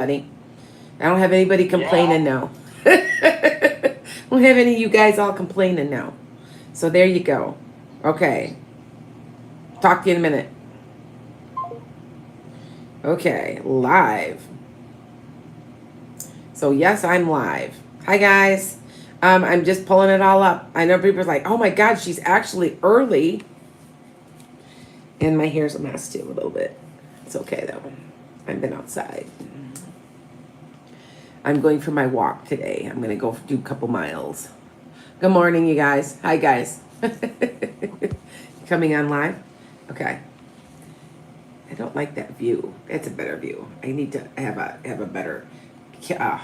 Buddy. I don't have anybody complaining now. I don't have any of you guys all complaining now. So there you go. Okay. Talk to you in a minute. Okay, live. So yes, I'm live. Hi guys. I'm just pulling it all up. I know people are like, oh my God, she's actually early. And my hair's a mess too, a little bit. It's okay though. I've been outside. I'm going for my walk today. I'm going to go do a couple miles. Good morning, you guys. Hi, guys. Coming on live? Okay. I don't like that view. That's a better view. I need to have a better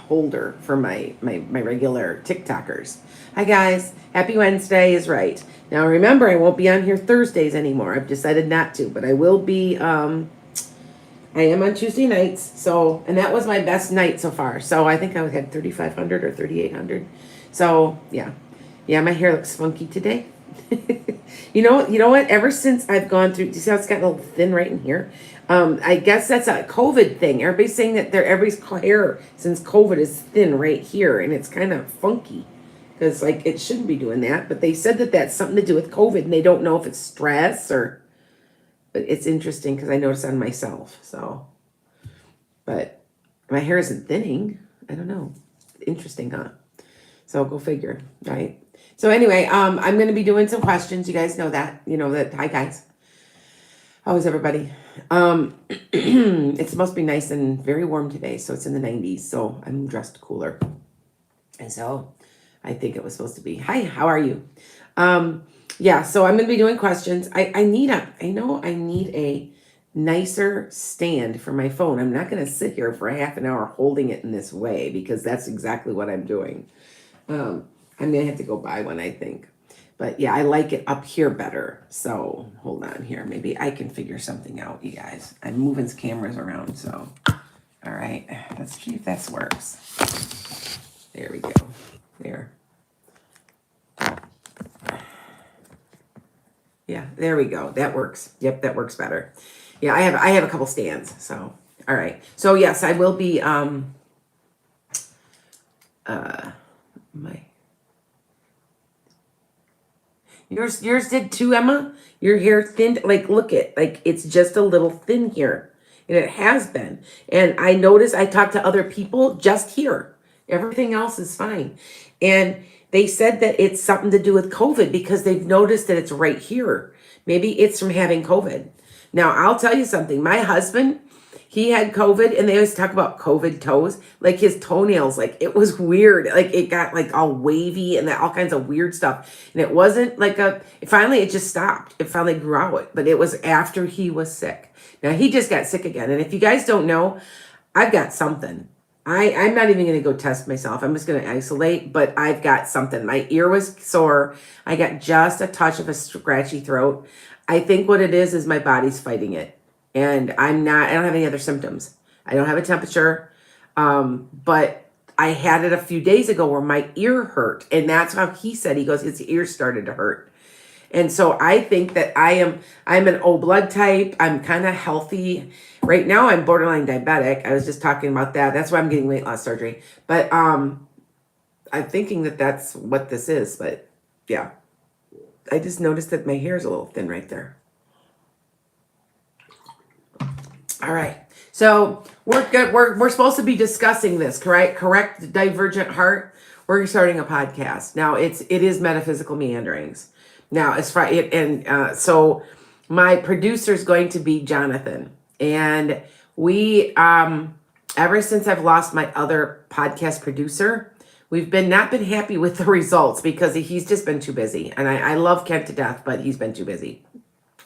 holder for my regular TikTokers. Hi, guys. Happy Wednesday is right. Now, remember, I won't be on here Thursdays anymore. I've decided not to, but I will be... I am on Tuesday nights, and that was my best night so far. So I think I had 3,500 or 3,800. So yeah, my hair looks funky today. You know what? Ever since I've gone through, do you see how it's got a little thin right in here? I guess that's a COVID thing. Everybody's saying that everybody's hair since COVID is thin right here, and it's kind of funky because like it shouldn't be doing that. But they said that that's something to do with COVID, and they don't know if it's stress or. But it's interesting because I noticed on myself. So, but my hair isn't thinning. I don't know. Interesting, huh? So go figure, right? So anyway, I'm going to be doing some questions. You guys know that. You know that. Hi, guys. How is everybody? It's supposed to be nice and very warm today. So it's in the 90s. So I'm dressed cooler. And so I think it was supposed to be. Hi, how are you? Yeah, so I'm going to be doing questions. I need a nicer stand for my phone. I'm not going to sit here for a half an hour holding it in this way because that's exactly what I'm doing. I'm going to have to go buy one, I think. But yeah, I like it up here better. So hold on here. Maybe I can figure something out, you guys. I'm moving cameras around, so. All right, let's see if that works. There we go. There. Yeah, there we go. That works. Yep, that works better. Yeah, I have a couple stands. So, all right. So yes, I will be my yours did too, Emma. Your hair thinned, like look it, like it's just a little thin here. And it has been. And I noticed I talked to other people just here. Everything else is fine. And they said that it's something to do with COVID because they've noticed that it's right here. Maybe it's from having COVID. Now, I'll tell you something. My husband, he had COVID, and they always talk about COVID toes. Like his toenails, like it was weird. Like it got like all wavy and all kinds of weird stuff. And it wasn't like finally it just stopped. It finally grew out. But it was after he was sick. Now, he just got sick again. And if you guys don't know, I've got something. I'm not even going to go test myself. I'm just going to isolate, but I've got something. My ear was sore. I got just a touch of a scratchy throat. I think what it is my body's fighting it. And I don't have any other symptoms. I don't have a temperature. But I had it a few days ago where my ear hurt. And that's how he said, he goes, his ear started to hurt. And so I think that I'm an O blood type. I'm kind of healthy. Right now I'm borderline diabetic. I was just talking about that. That's why I'm getting weight loss surgery. But I'm thinking that that's what this is. But yeah, I just noticed that my hair is a little thin right there. All right. So we're good. We're supposed to be discussing this, correct? Correct divergent heart. We're starting a podcast. Now it is metaphysical meanderings. Now, as far so my producer is going to be Jonathan, and we ever since I've lost my other podcast producer, we've not been happy with the results because he's just been too busy. And I love Kent to death, but he's been too busy,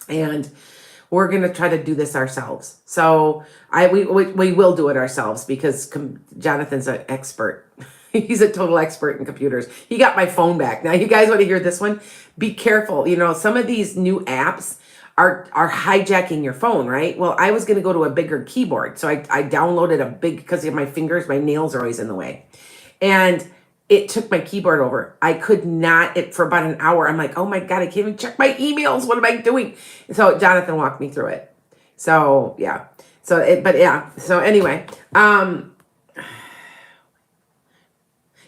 and we're gonna try to do this ourselves. So we will do it ourselves because Jonathan's an expert. He's a total expert in computers. He got my phone back. Now, you guys want to hear this one? Be careful. You know, some of these new apps are hijacking your phone, right? Well, I was going to go to a bigger keyboard. So I downloaded a big, because of my fingers, my nails are always in the way. And it took my keyboard over. I could not, for about an hour, I'm like, oh my God, I can't even check my emails. What am I doing? So Jonathan walked me through it. So, yeah. So anyway,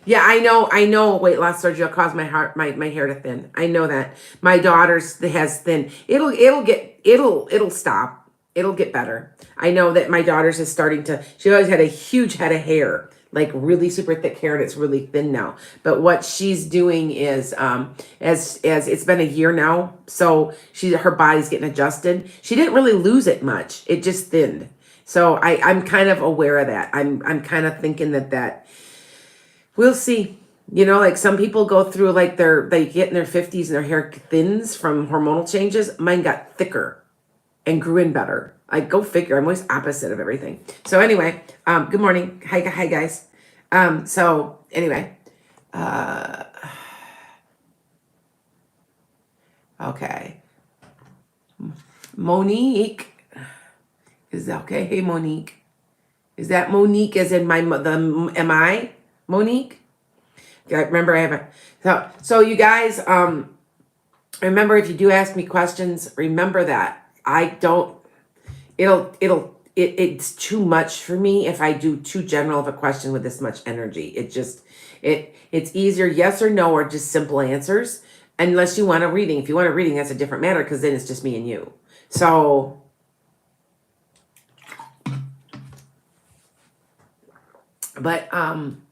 Yeah, I know weight loss surgery will cause my hair to thin. I know that. My daughter's has thin. It'll stop. It'll get better. I know that my daughter's is starting to, she always had a huge head of hair, like really super thick hair, and it's really thin now. But what she's doing is as it's been a year now, so her body's getting adjusted. She didn't really lose it much. It just thinned. So I'm kind of aware of that. I'm kind of thinking that we'll see. You know, like some people go through like they get in their 50s and their hair thins from hormonal changes. Mine got thicker and grew in better. Like go figure. I'm always opposite of everything. So anyway, good morning. Hi guys. So anyway, okay. Monique, is that okay? Hey Monique, is that Monique as in am I Monique? Remember I have so you guys, remember if you do ask me questions, remember that I don't, it's too much for me if I do too general of a question with this much energy. It's easier yes or no or just simple answers, unless you want a reading. If you want a reading, that's a different matter, because then it's just me and you. So but I'm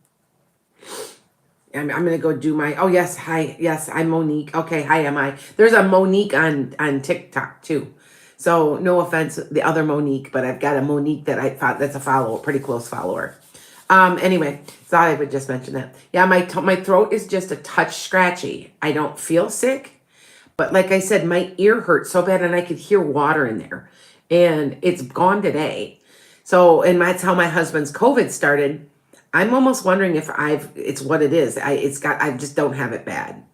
gonna go do my, oh yes, hi, yes, I'm Monique. Okay, hi, am I? There's a Monique on TikTok too. So no offense, the other Monique, but I've got a Monique that I thought that's a follower, pretty close follower. Anyway, thought I would just mention that. Yeah, my throat is just a touch scratchy. I don't feel sick, but like I said, my ear hurts so bad, and I could hear water in there, and it's gone today. So, and that's how my husband's COVID started. I'm almost wondering if it's what it is. I just don't have it bad.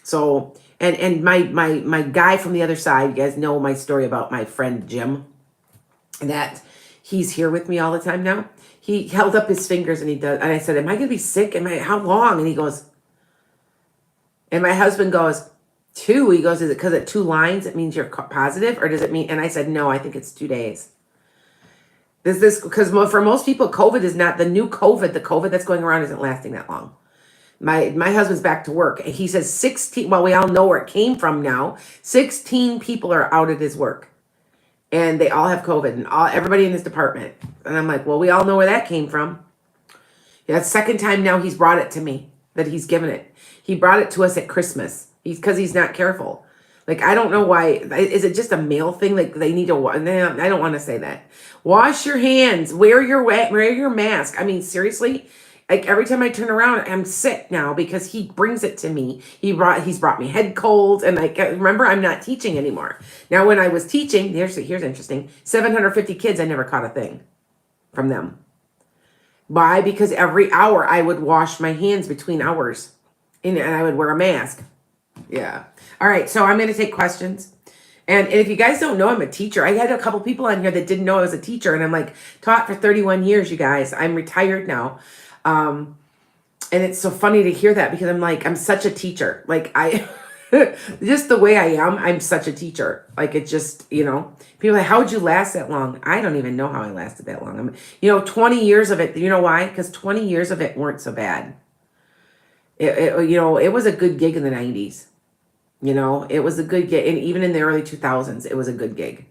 So, and my guy from the other side, you guys know my story about my friend Jim, that he's here with me all the time now. He held up his fingers and and I said, am I going to be sick? How long? And he goes, and my husband goes, 2. He goes, is it because at 2 lines, it means you're positive? Or does it mean, and I said, no, I think it's 2 days. Because for most people, COVID is not the new COVID. The COVID that's going around isn't lasting that long. My husband's back to work. He says 16. Well, we all know where it came from now. 16 people are out at his work, and they all have COVID, and everybody in his department. And I'm like, well, we all know where that came from. Yeah, second time now he's brought it to me, that he's given it. He brought it to us at Christmas. Because he's not careful. Like, I don't know why. Is it just a male thing? Like, they need to, I don't want to say that. Wash your hands. Wear your mask. I mean, seriously? Like, every time I turn around, I'm sick now because he brings it to me. He's brought me head colds. And like, remember, I'm not teaching anymore. Now, when I was teaching, here's interesting. 750 kids, I never caught a thing from them. Why? Because every hour I would wash my hands between hours. And I would wear a mask. Yeah. All right. So I'm going to take questions. And if you guys don't know, I'm a teacher. I had a couple people on here that didn't know I was a teacher. And I'm like, taught for 31 years, you guys. I'm retired now. And it's so funny to hear that, because I'm like, I'm such a teacher. Like just the way I am, I'm such a teacher. Like it just, people are like, how would you last that long? I don't even know how I lasted that long. 20 years of it. You know why? Because 20 years of it weren't so bad. It was a good gig in the 90s. It was a good gig. And even in the early 2000s, it was a good gig.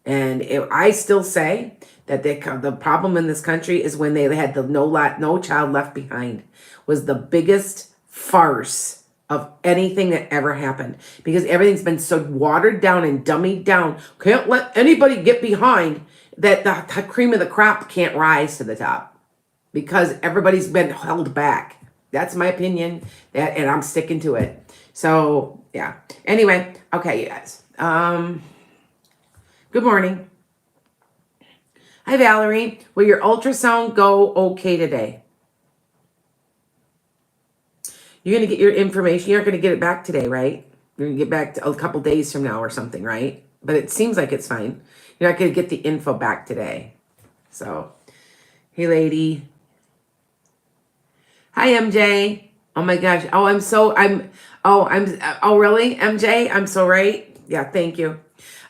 And I still say that the problem in this country is when they had the No Child Left Behind was the biggest farce of anything that ever happened. Because everything's been so watered down and dummied down. Can't let anybody get behind that the cream of the crop can't rise to the top. Because everybody's been held back. That's my opinion, and I'm sticking to it. So, yeah. Anyway, okay, you guys. Good morning. Hi, Valerie. Will your ultrasound go okay today? You're going to get your information. You're not going to get it back today, right? You're going to get back to a couple days from now or something, right? But it seems like it's fine. You're not going to get the info back today. So, hey, lady. Hi, MJ. Oh my gosh. Oh, really? MJ? I'm so right. Yeah, thank you.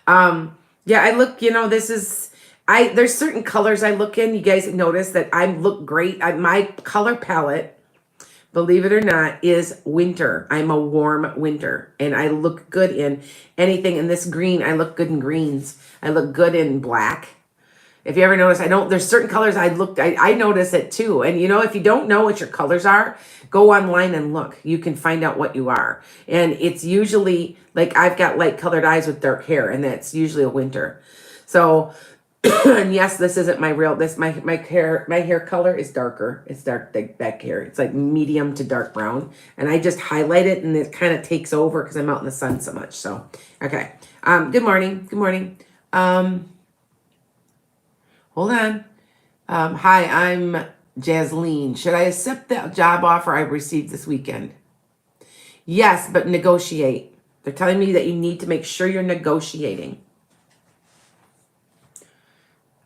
Yeah, I look, this is, There's certain colors I look in. You guys notice that I look great. My color palette, believe it or not, is winter. I'm a warm winter, and I look good in anything. In this green, I look good in greens. I look good in black. If you ever notice, there's certain colors I notice it too. And if you don't know what your colors are, go online and look. You can find out what you are. And it's usually like I've got light colored eyes with dark hair, and that's usually a winter. So, and yes, this isn't my real, my hair color is darker. It's dark, back hair. It's like medium to dark brown. And I just highlight it, and it kind of takes over because I'm out in the sun so much. So, okay. Good morning. Good morning. Hold on. Hi, I'm Jasleen. Should I accept the job offer I received this weekend? Yes, but negotiate. They're telling me that you need to make sure you're negotiating.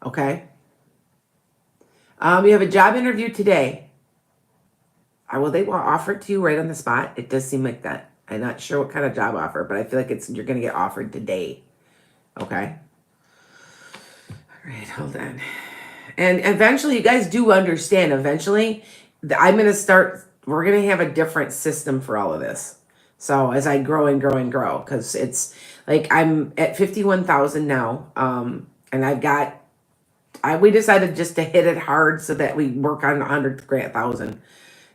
Okay. You have a job interview today. Will they offer it to you right on the spot? It does seem like that. I'm not sure what kind of job offer, but I feel like you're going to get offered today. Okay. All right, hold on. And eventually, you guys do understand, eventually, we're going to have a different system for all of this. So as I grow and grow and grow, because it's like I'm at 51,000 now. And we decided just to hit it hard so that we work on 100,000.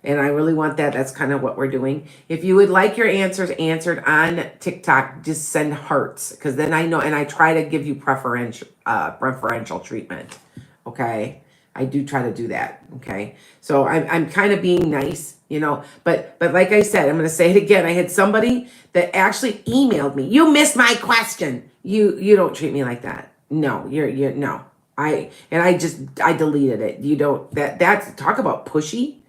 And I really want that. That's kind of what we're doing. If you would like your answers answered on TikTok, just send hearts, because then I know, and I try to give you preferential treatment. Okay, I do try to do that. Okay, so I'm kind of being nice, But like I said, I'm going to say it again. I had somebody that actually emailed me. You missed my question. You don't treat me like that. No, you're no. I deleted it. You don't. That's talk about pushy.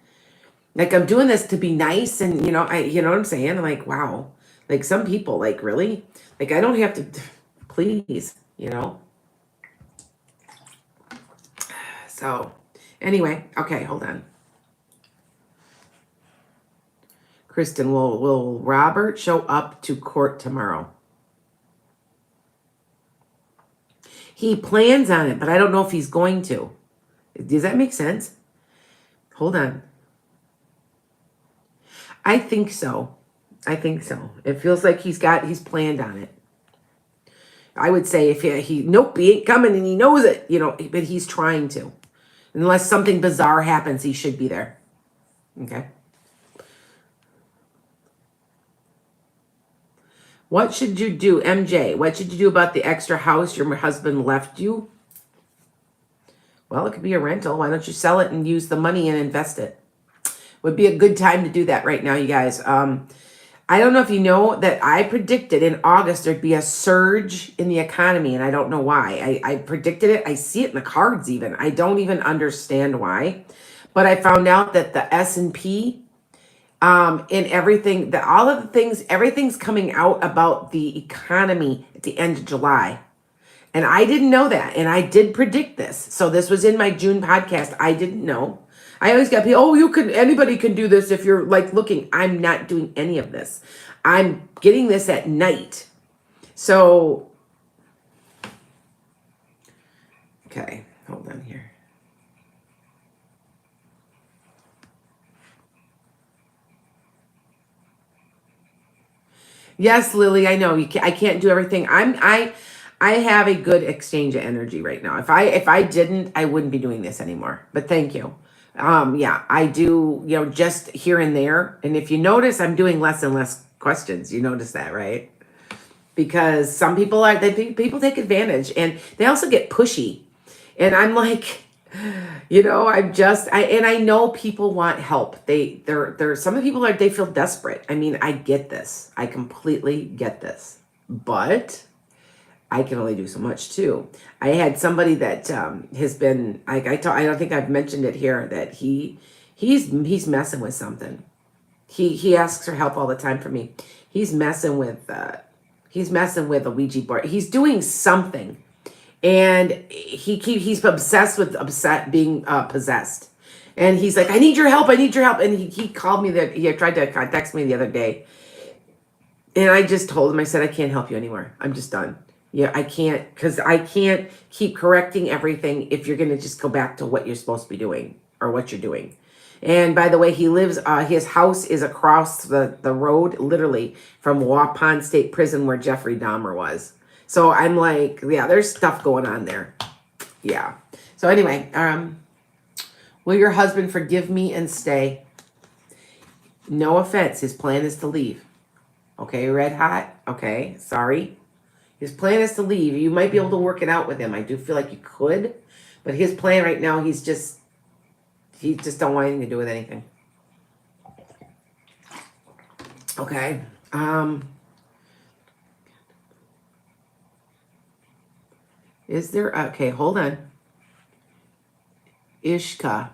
Like, I'm doing this to be nice, and you know what I'm saying? I'm like, wow. Like, some people, like, really? Like, I don't have to, please, So, anyway, okay, hold on. Kristen, will Robert show up to court tomorrow? He plans on it, but I don't know if he's going to. Does that make sense? Hold on. I think so. It feels like he's planned on it. I would say if nope, he ain't coming, and he knows it, but he's trying to. Unless something bizarre happens, he should be there. Okay. What should you do, MJ? What should you do about the extra house your husband left you? Well, it could be a rental. Why don't you sell it and use the money and invest it? Would be a good time to do that right now, you guys. I don't know if you know that I predicted in August there'd be a surge in the economy, and I don't know why. I predicted it. I see it in the cards even. I don't even understand why. But I found out that the S&P and everything, everything's coming out about the economy at the end of July. And I didn't know that. And I did predict this. So this was in my June podcast. I didn't know. I always got people, anybody can do this if you're like looking. I'm not doing any of this. I'm getting this at night. So, okay, hold on here. Yes, Lily, I know I can't do everything. I have a good exchange of energy right now. If I didn't, I wouldn't be doing this anymore. But thank you. Yeah, I do, just here and there. And if you notice, I'm doing less and less questions. You notice that, right? Because some people people take advantage, and they also get pushy. And I'm like, I know people want help. They're some of the people they feel desperate. I mean, I get this. I completely get this. But I can only do so much too. I had somebody that has been. I don't think I've mentioned it here that he's messing with something. He asks for help all the time from me. He's messing with a Ouija board. He's doing something, and he's obsessed with being possessed. And he's like, I need your help. And he called me he tried to contact me the other day. And I just told him, I said, I can't help you anymore. I'm just done. Yeah, I can't, because I can't keep correcting everything if you're going to just go back to what you're supposed to be doing or what you're doing. And by the way, he lives, his house is across the road, literally, from Waupun State Prison where Jeffrey Dahmer was. So I'm like, yeah, there's stuff going on there. Yeah. So anyway, will your husband forgive me and stay? No offense. His plan is to leave. Okay, red hot. Okay, sorry. His plan is to leave. You might be able to work it out with him. I do feel like you could, but his plan right now, he just don't want anything to do with anything. Okay. Is there, okay, hold on. Ishka,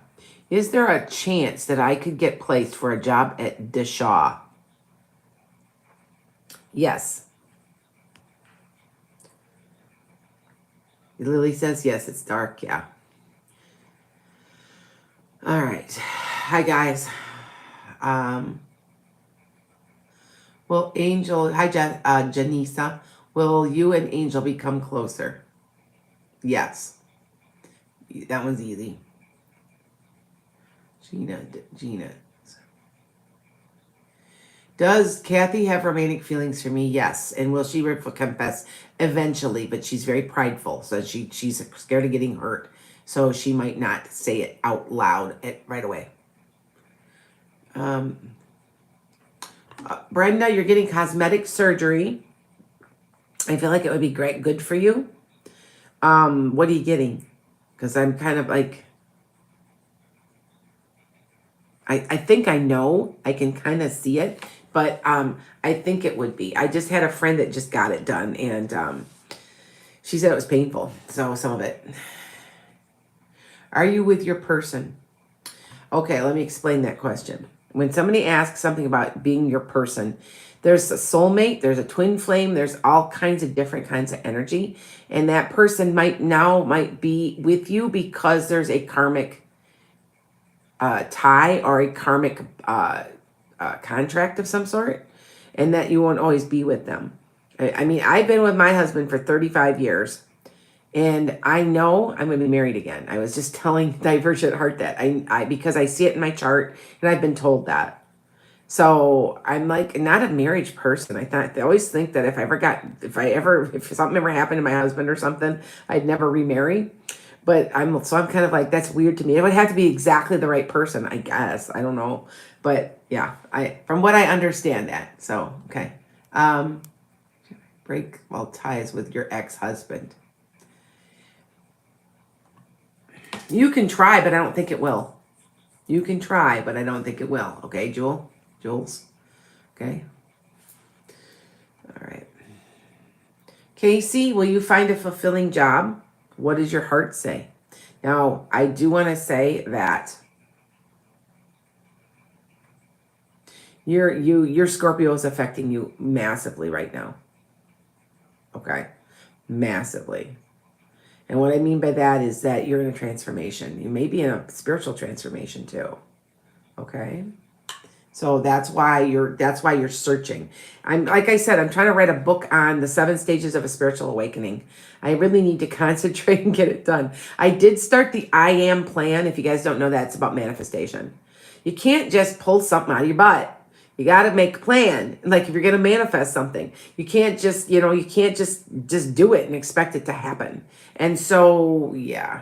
is there a chance that I could get placed for a job at Deshaw? Yes. Lily says yes, it's dark, yeah. All right. Hi, guys. Will Angel, hi, Janisa, will you and Angel become closer? Yes. That one's easy. Gina. Does Kathy have romantic feelings for me? Yes. And will she confess eventually? But she's very prideful, so she's scared of getting hurt, so she might not say it out loud right away. Brenda, you're getting cosmetic surgery. I feel like it would be good for you. What are you getting? Because I'm kind of like, I think I know. I can kind of see it. But I think it would be. I just had a friend that just got it done, and she said it was painful. So some of it. Are you with your person? Okay, let me explain that question. When somebody asks something about being your person, there's a soulmate, there's a twin flame, there's all kinds of different kinds of energy. And that person might be with you because there's a karmic tie or a karmic contract of some sort, and that you won't always be with them. I mean, I've been with my husband for 35 years, and I know I'm going to be married again. I was just telling Divergent Heart that I because I see it in my chart, and I've been told that. So I'm like not a marriage person. I always think that if something ever happened to my husband or something, I'd never remarry. But I'm kind of like, that's weird to me. It would have to be exactly the right person, I guess. I don't know. But yeah, from what I understand that. So, okay. Break all ties with your ex-husband. You can try, but I don't think it will. You can try, but I don't think it will. Okay, Jules? Okay. All right. Casey, will you find a fulfilling job? What does your heart say? Now, I do want to say that your Scorpio is affecting you massively right now. Okay? Massively. And what I mean by that is that you're in a transformation. You may be in a spiritual transformation too. Okay? So that's why you're searching. Like I said, I'm trying to write a book on the 7 stages of a spiritual awakening. I really need to concentrate and get it done. I did start the I Am plan. If you guys don't know that, it's about manifestation. You can't just pull something out of your butt. You got to make a plan. Like if you're going to manifest something, you can't just do it and expect it to happen. And so, yeah,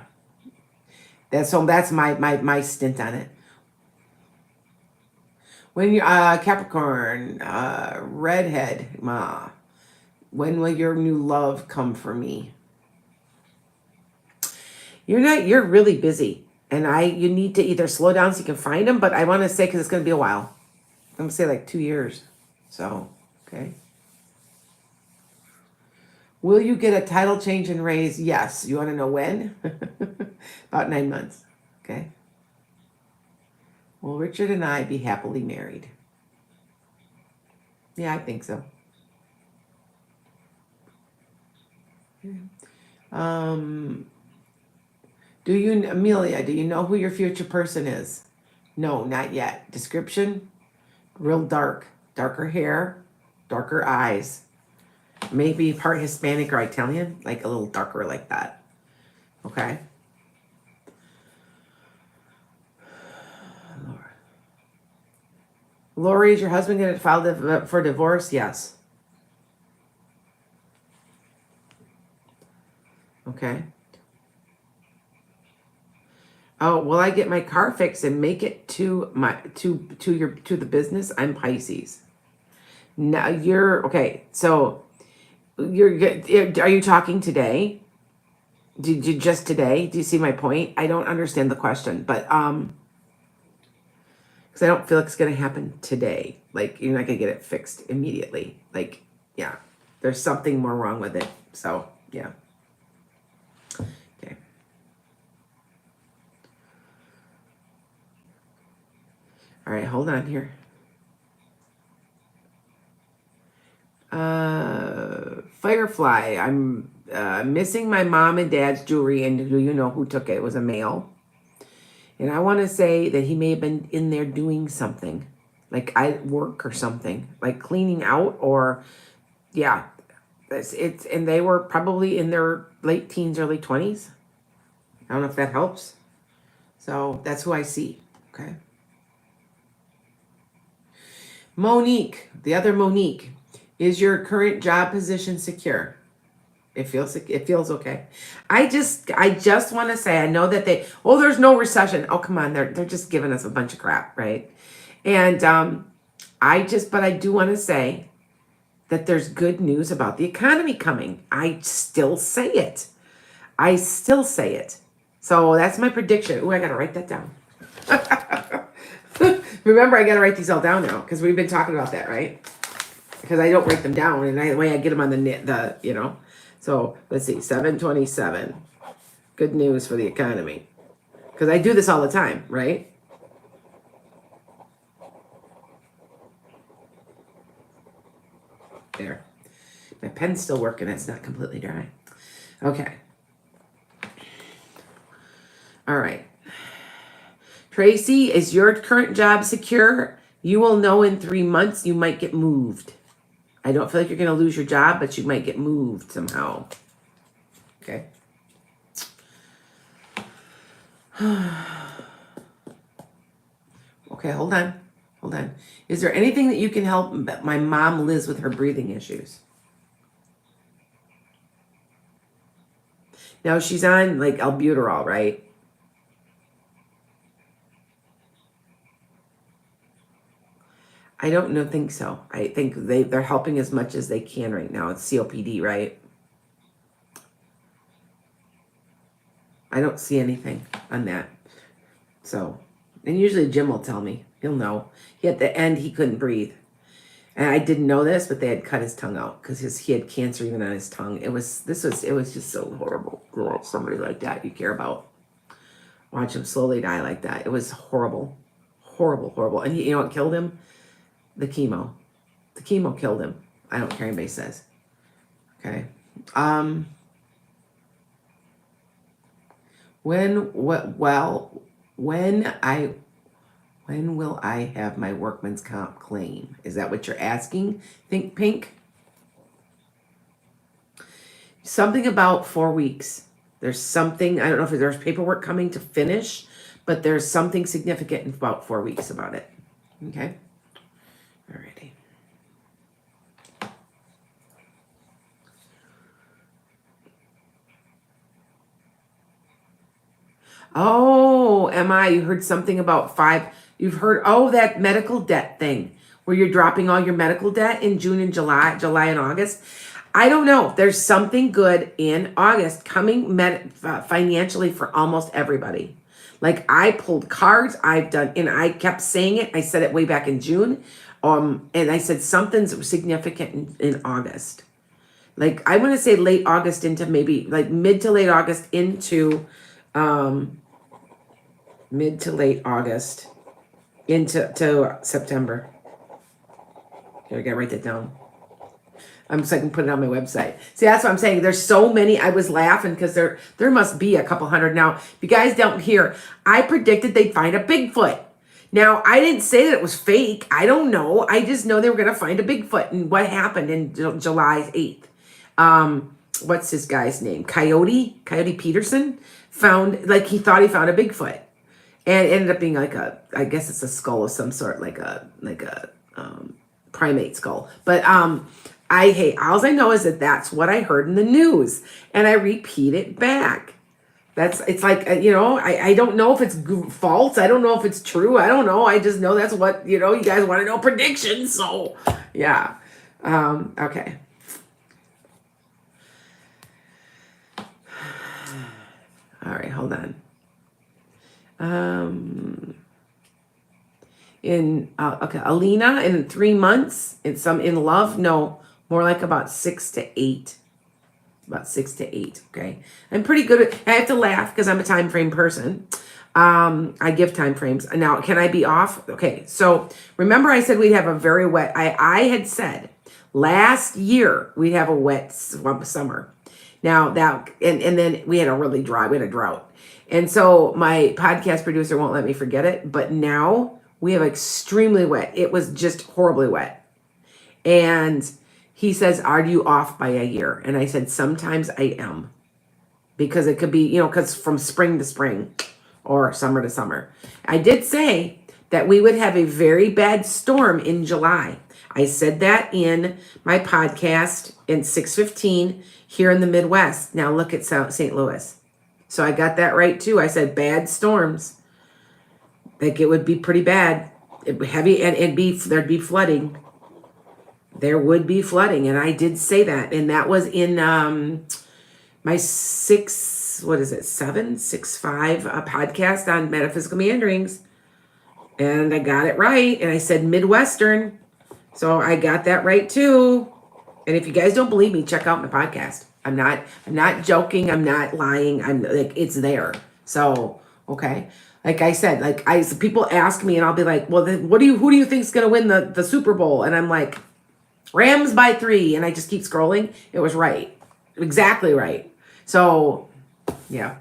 that's my stint on it. When you Capricorn, redhead, ma, when will your new love come for me? You're really busy, and you need to either slow down so you can find them, but I want to say, because it's going to be a while. I'm going to say like 2 years. So, okay. Will you get a title change and raise? Yes. You want to know when? About 9 months. Okay. Will Richard and I be happily married? Yeah, I think so. Amelia, do you know who your future person is? No, not yet. Description? Real darker hair, darker eyes. Maybe part Hispanic or Italian, like a little darker like that. Okay. Lori, is your husband going to file for divorce? Yes. Okay. Oh, will I get my car fixed and make it to the business? I'm Pisces. Now you're okay. So are you talking today? Did you just today? Do you see my point? I don't understand the question, but because I don't feel like it's gonna happen today. Like you're not gonna get it fixed immediately. Like, yeah, there's something more wrong with it. So yeah. Okay. All right, hold on here. Firefly, I'm missing my mom and dad's jewelry, and do you know who took it? It was a male. And I want to say that he may have been in there doing something, like work or something, like cleaning out, or yeah, it's and they were probably in their late teens, early 20s. I don't know if that helps. So that's who I see. Okay. Monique, the other Monique, is your current job position secure? It feels okay. I just want to say, I know that there's no recession. Oh, come on. They're just giving us a bunch of crap, right? And but I do want to say that there's good news about the economy coming. I still say it. So that's my prediction. Ooh, I got to write that down. Remember, I got to write these all down now because we've been talking about that, right? Because I don't write them down, and the way I get them on the. So let's see, 727. Good news for the economy. Because I do this all the time, right? There. My pen's still working. It's not completely dry. Okay. All right. Tracy, is your current job secure? You will know in 3 months you might get moved. I don't feel like you're going to lose your job, but you might get moved somehow. Okay. Okay, hold on. Is there anything that you can help my mom Liz with her breathing issues? Now she's on like albuterol, right? I don't think so. I think they're helping as much as they can right now. It's COPD, right? I don't see anything on that. So, and usually Jim will tell me. He'll know. At the end, he couldn't breathe. And I didn't know this, but they had cut his tongue out because he had cancer even on his tongue. It was just so horrible. Somebody like that you care about. Watch him slowly die like that. It was horrible. Horrible. And you know what killed him? The chemo. The chemo killed him. I don't care what anybody says. Okay. When will I have my workman's comp claim? Is that what you're asking? Think Pink? Something about 4 weeks. There's something, I don't know if there's paperwork coming to finish, but there's something significant in about 4 weeks about it. Okay. Alrighty. Oh, you heard something about you've heard, that medical debt thing where you're dropping all your medical debt in June and July and August. I don't know. There's something good in August coming financially for almost everybody. Like I pulled cards, and I kept saying it. I said it way back in June. And I said something's significant in August. Like I want to say late August into maybe like mid to late August into mid to late August into September. Here, I gotta write that down. So I can put it on my website. See, that's what I'm saying. There's so many. I was laughing because there must be a couple hundred. Now, if you guys don't hear, I predicted they'd find a Bigfoot. Now, I didn't say that it was fake. I don't know. I just know they were going to find a Bigfoot. And what happened in July 8th? What's this guy's name? Coyote Peterson found, like, he thought he found a Bigfoot, and it ended up being like I guess it's a skull of some sort, like a primate skull. But all I know is that that's what I heard in the news, and I repeat it back. It's like, I don't know if it's false. I don't know if it's true. I don't know. I just know that's what, you guys want to know predictions. So, yeah. Okay. All right, hold on. Okay, Alina, in 3 months, in love? No, more like about 6 to 8. About 6 to 8. Okay, I'm pretty good at. I have to laugh because I'm a time frame person. I give time frames. Now, can I be off? Okay, so remember I said we'd have a very wet. I had said last year we'd have a wet summer. Now that and then we had a really dry. We had a drought, and so my podcast producer won't let me forget it. But now we have extremely wet. It was just horribly wet, and he says, "Are you off by a year?" And I said, "Sometimes I am, because it could be, because from spring to spring, or summer to summer." I did say that we would have a very bad storm in July. I said that in my podcast in 615 here in the Midwest. Now look at St. Louis. So I got that right too. I said bad storms. Like, it would be pretty bad. Heavy, and there'd be flooding. There would be flooding, and I did say that, and that was in my 765 podcast on metaphysical meanderings, and I got it right, and I said Midwestern, so I got that right too. And if you guys don't believe me, check out my podcast. I'm not joking. I'm not lying. I'm like, it's there. So okay. Like I said, people ask me, and I'll be like, well, who do you think's gonna win the Super Bowl? And I'm like, Rams by 3, and I just keep scrolling. It was right. Exactly right. So, yeah.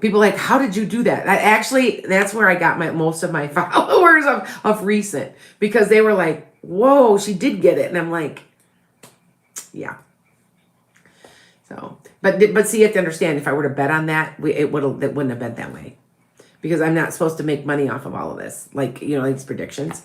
People are like, how did you do that? That's where I got most of my followers of recent, because they were like, whoa, she did get it. And I'm like, yeah. So, but see, you have to understand, if I were to bet on that, it wouldn't have been that way, because I'm not supposed to make money off of all of this. Like, these predictions.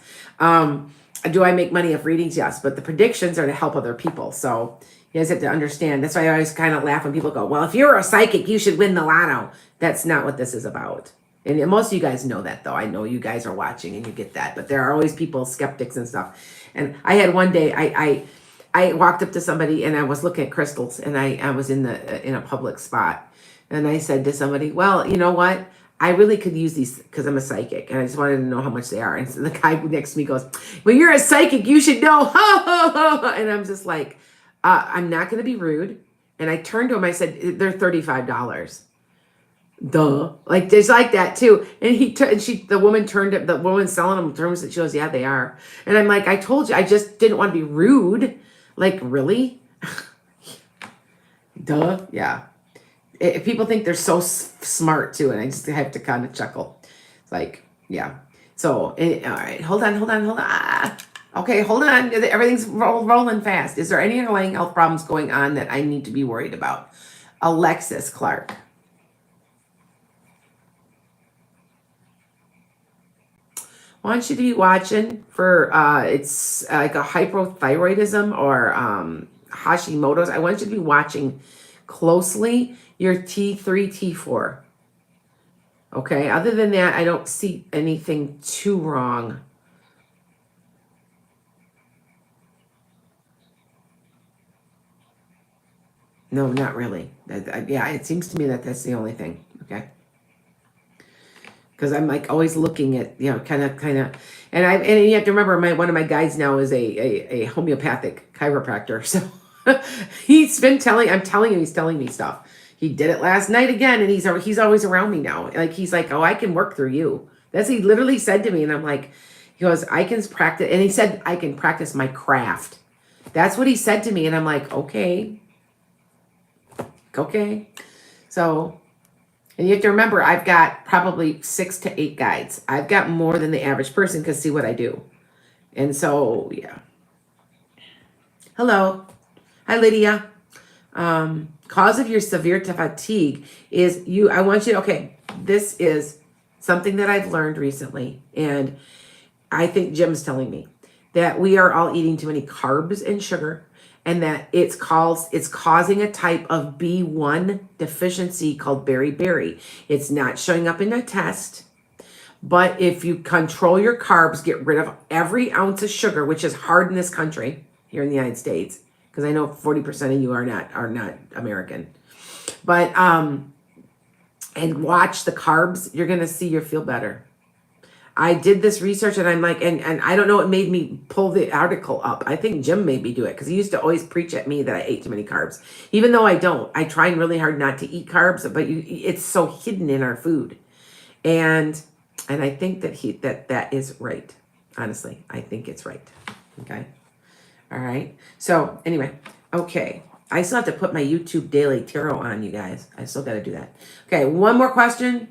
Do I make money off readings? Yes, but the predictions are to help other people. So you guys have to understand. That's why I always kind of laugh when people go, well, if you're a psychic, you should win the lotto. That's not what this is about. And most of you guys know that, though. I know you guys are watching and you get that. But there are always people, skeptics and stuff. And I had one day, I walked up to somebody, and I was looking at crystals, and I was in a public spot. And I said to somebody, well, you know what? I really could use these because I'm a psychic, and I just wanted to know how much they are. And so the guy next to me goes, well, you're a psychic, you should know. And I'm just like, I'm not going to be rude. And I turned to him, I said, they're $35. Duh. Like, there's like that too. And the woman selling them terms, and she goes, yeah, they are. And I'm like, I told you, I just didn't want to be rude. Like, really? Duh. Yeah. People think they're so smart too, and I just have to kind of chuckle. It's like, yeah. So, all right, hold on. Okay, hold on. Everything's rolling fast. Is there any underlying health problems going on that I need to be worried about? Alexis Clark. I want you to be watching for, it's like a hypothyroidism or Hashimoto's. I want you to be watching closely your T3, T4. Okay, other than that, I don't see anything too wrong. No, not really. Yeah, it seems to me that that's the only thing. Okay. Because I'm like always looking at, kind of, and you have to remember, one of my guides now is a homeopathic chiropractor. So he's telling me stuff. He did it last night again, and he's always around me now. Like, he's like, oh, I can work through you. He literally said to me, and I'm like, he goes, I can practice, and he said, I can practice my craft. That's what he said to me, and I'm like, okay. So, and you have to remember, I've got probably 6 to 8 guides. I've got more than the average person, because see what I do. And so, yeah. Hello. Hi, Lydia. Cause of your severe fatigue is you. I want you to, okay, this is something that I've learned recently. And I think Jim's telling me that we are all eating too many carbs and sugar, and that it's causing a type of B1 deficiency called beriberi. It's not showing up in a test, but if you control your carbs, get rid of every ounce of sugar, which is hard in this country here in the United States, because I know 40% of you are not American, but and watch the carbs, you're gonna see you'll feel better. I did this research and I'm like, and I don't know, it made me pull the article up. I think Jim made me do it because he used to always preach at me that I ate too many carbs. Even though I don't, I try really hard not to eat carbs, but it's so hidden in our food. And I think that is right. Honestly, I think it's right. Okay. All right. So anyway, okay. I still have to put my YouTube Daily Tarot on, you guys. I still got to do that. Okay. One more question.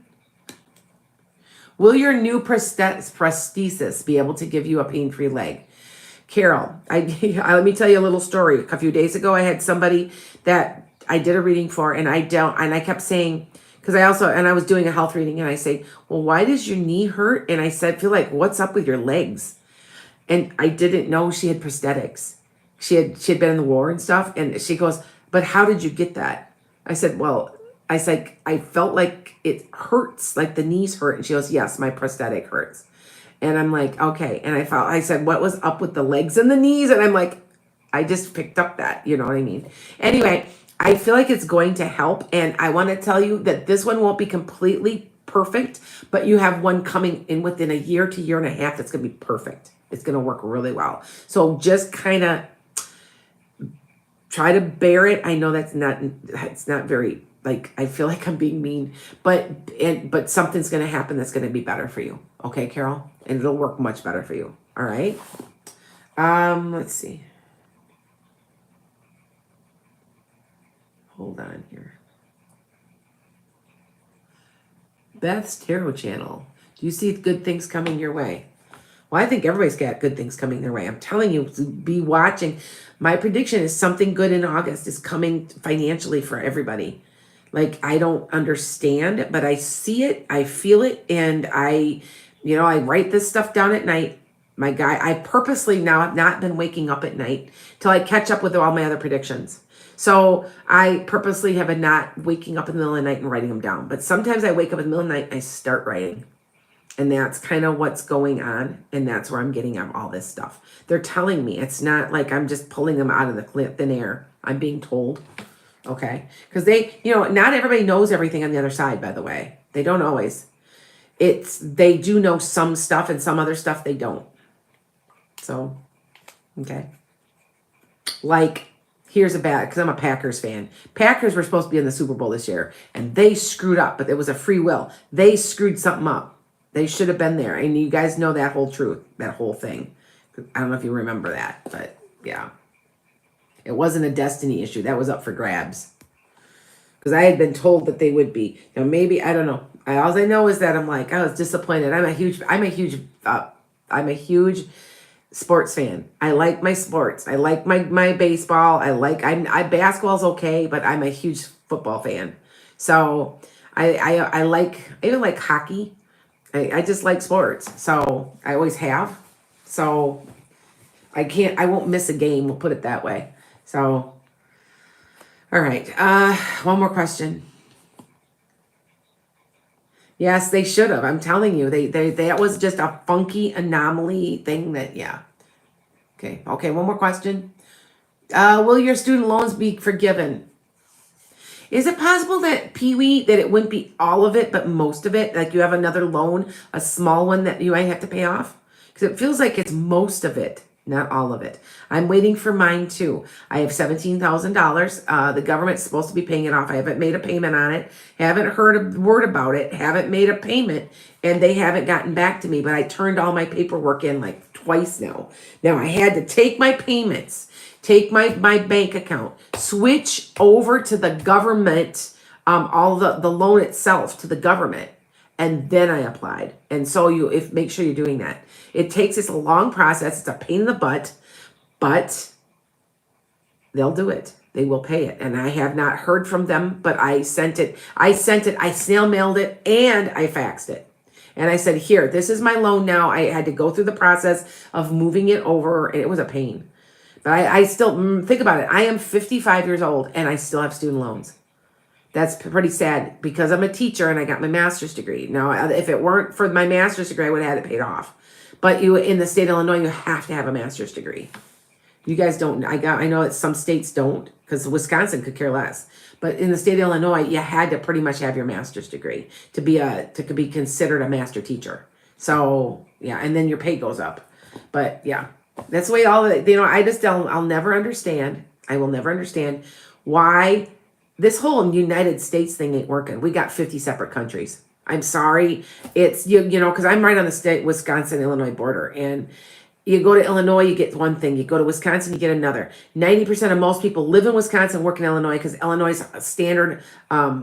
Will your new prosthesis be able to give you a pain-free leg? Carol, let me tell you a little story. A few days ago, I had somebody that I did a reading for, and I kept saying, because I was doing a health reading, and I say, well, why does your knee hurt? And I said, feel like, what's up with your legs? And I didn't know she had prosthetics. She had been in the war and stuff, and she goes, but how did you get that? I said, I felt like it hurts, like the knees hurt. And she goes, yes, my prosthetic hurts. And I'm like, okay. And I said, what was up with the legs and the knees? And I'm like, I just picked up that, you know what I mean? Anyway, I feel like it's going to help. And I want to tell you that this one won't be completely perfect, but you have one coming in within a year to year and a half that's going to be perfect. It's going to work really well. So just kind of try to bear it. I know it's not very, like, I feel like I'm being mean, but something's going to happen that's going to be better for you. Okay, Carol? And it'll work much better for you. All right. Let's see. Hold on here. Beth's Tarot Channel. Do you see good things coming your way? Well, I think everybody's got good things coming their way. I'm telling you, be watching. My prediction is something good in August is coming financially for everybody. Like, I don't understand, but I see it, I feel it, and I write this stuff down at night. My guy, I purposely now have not been waking up at night till I catch up with all my other predictions. So I purposely have been not waking up in the middle of the night and writing them down. But sometimes I wake up in the middle of the night and I start writing. And that's kind of what's going on. And that's where I'm getting all this stuff. They're telling me. It's not like I'm just pulling them out of the thin air. I'm being told. Okay. Because not everybody knows everything on the other side, by the way. They don't always. They do know some stuff and some other stuff they don't. So, okay. Like, here's a bad, because I'm a Packers fan. Packers were supposed to be in the Super Bowl this year, and they screwed up, but it was a free will. They screwed something up. They should have been there. And you guys know that whole truth, that whole thing. I don't know if you remember that, but yeah. It wasn't a destiny issue. That was up for grabs. Because I had been told that they would be. Now, maybe, I don't know. All I know is that I was disappointed. I'm a huge sports fan. I like my sports. I like my baseball. Basketball's okay, but I'm a huge football fan. So I even like hockey. I just like sports. So I always have. So I won't miss a game. We'll put it that way. So, all right. One more question. Yes, they should have. I'm telling you, that was just a funky anomaly thing that, yeah. Okay. One more question. Will your student loans be forgiven? Is it possible that Pee-wee, that it wouldn't be all of it, but most of it? Like you have another loan, a small one that you might have to pay off? Because it feels like it's most of it, not all of it. I'm waiting for mine too. I have $17,000. The government's supposed to be paying it off. I haven't made a payment on it. Haven't heard a word about it. Haven't made a payment. And they haven't gotten back to me. But I turned all my paperwork in like twice now. Now I had to take my payments, take my bank account, switch over to the government, all the loan itself to the government. And then I applied. And so make sure you're doing that. It's a long process. It's a pain in the butt, but they'll do it. they will pay it. And I have not heard from them, but I sent it, I snail mailed it, and I faxed it. And I said, here, this is my loan now. I had to go through the process of moving it over, and it was a pain. But I still, think about it. I am 55 years old, and I still have student loans. That's pretty sad because I'm a teacher and I got my master's degree. Now, if it weren't for my master's degree, I would have had it paid off. But in the state of Illinois, you have to have a master's degree. You guys don't. I know that some states don't, because Wisconsin could care less. But in the state of Illinois, you had to pretty much have your master's degree to be considered a master teacher. So yeah, and then your pay goes up. But yeah, that's the way I'll never understand. I will never understand why this whole United States thing ain't working. We got 50 separate countries. I'm sorry. It's, because I'm right on the state Wisconsin-Illinois border. And you go to Illinois, you get one thing. You go to Wisconsin, you get another. 90% of most people live in Wisconsin, work in Illinois, because Illinois' standard, the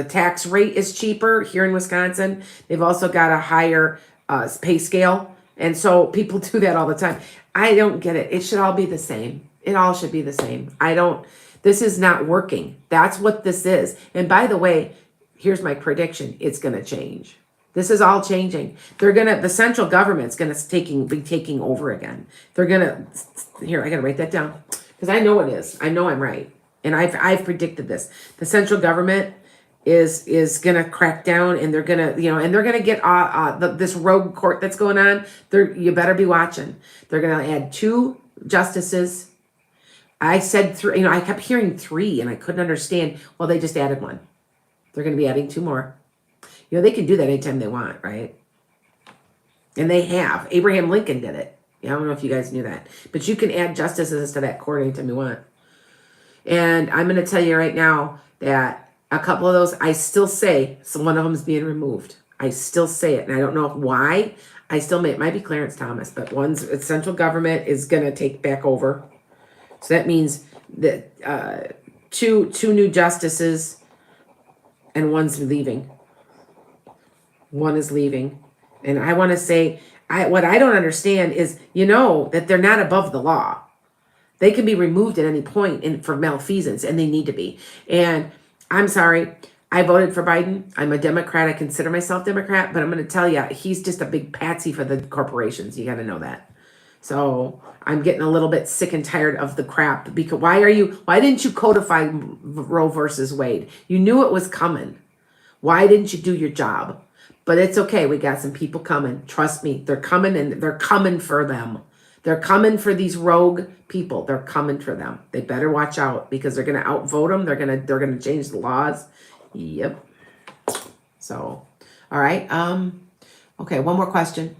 tax rate is cheaper here in Wisconsin. They've also got a higher pay scale. And so people do that all the time. I don't get it. It should all be the same. It all should be the same. This is not working. That's what this is. And by the way, here's my prediction. It's going to change. This is all changing. The central government's going to be taking over again. Here, I got to write that down because I know it is. I know I'm right. And I've predicted this. The central government is going to crack down, and they're going to get this rogue court that's going on. You better be watching. They're going to add 2 justices. I said 3, I kept hearing 3 and I couldn't understand. Well, they just added 1. They're going to be adding 2 more. They can do that anytime they want, right? And they have. Abraham Lincoln did it. I don't know if you guys knew that. But you can add justices to that court anytime you want. And I'm going to tell you right now that a couple of those, I still say, one of them is being removed. I still say it. And I don't know why. It might be Clarence Thomas, but central government is going to take back over. So that means that 2 new justices and one's leaving. One is leaving. And I want to say, what I don't understand is, that they're not above the law. They can be removed at any point for malfeasance, and they need to be. And I'm sorry, I voted for Biden. I'm a Democrat. I consider myself Democrat, but I'm going to tell you, he's just a big patsy for the corporations. You got to know that. So I'm getting a little bit sick and tired of the crap. Because why didn't you codify Roe versus Wade? You knew it was coming. Why didn't you do your job? But it's okay. We got some people coming. Trust me. They're coming, and they're coming for them. They're coming for these rogue people. They're coming for them. They better watch out because they're going to outvote them. They're going to change the laws. Yep. So, all right. Okay. One more question.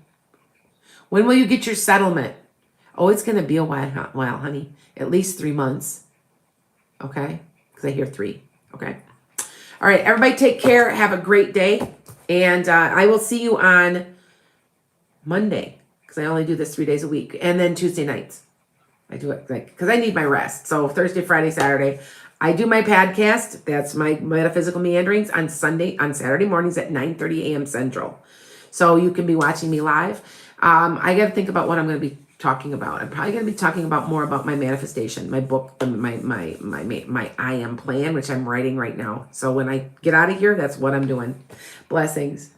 When will you get your settlement? Oh, it's going to be a while, honey. At least 3 months. Okay? Because I hear 3. Okay? All right. Everybody take care. Have a great day. And I will see you on Monday. Because I only do this 3 days a week. And then Tuesday nights. I do it because I need my rest. So Thursday, Friday, Saturday. I do my podcast. That's my Metaphysical Meanderings on Saturday mornings at 9:30 a.m. Central. So you can be watching me live. I got to think about what I'm going to be talking about. I'm probably going to be talking more about my manifestation, my book, my I Am plan, which I'm writing right now. So when I get out of here, that's what I'm doing. Blessings.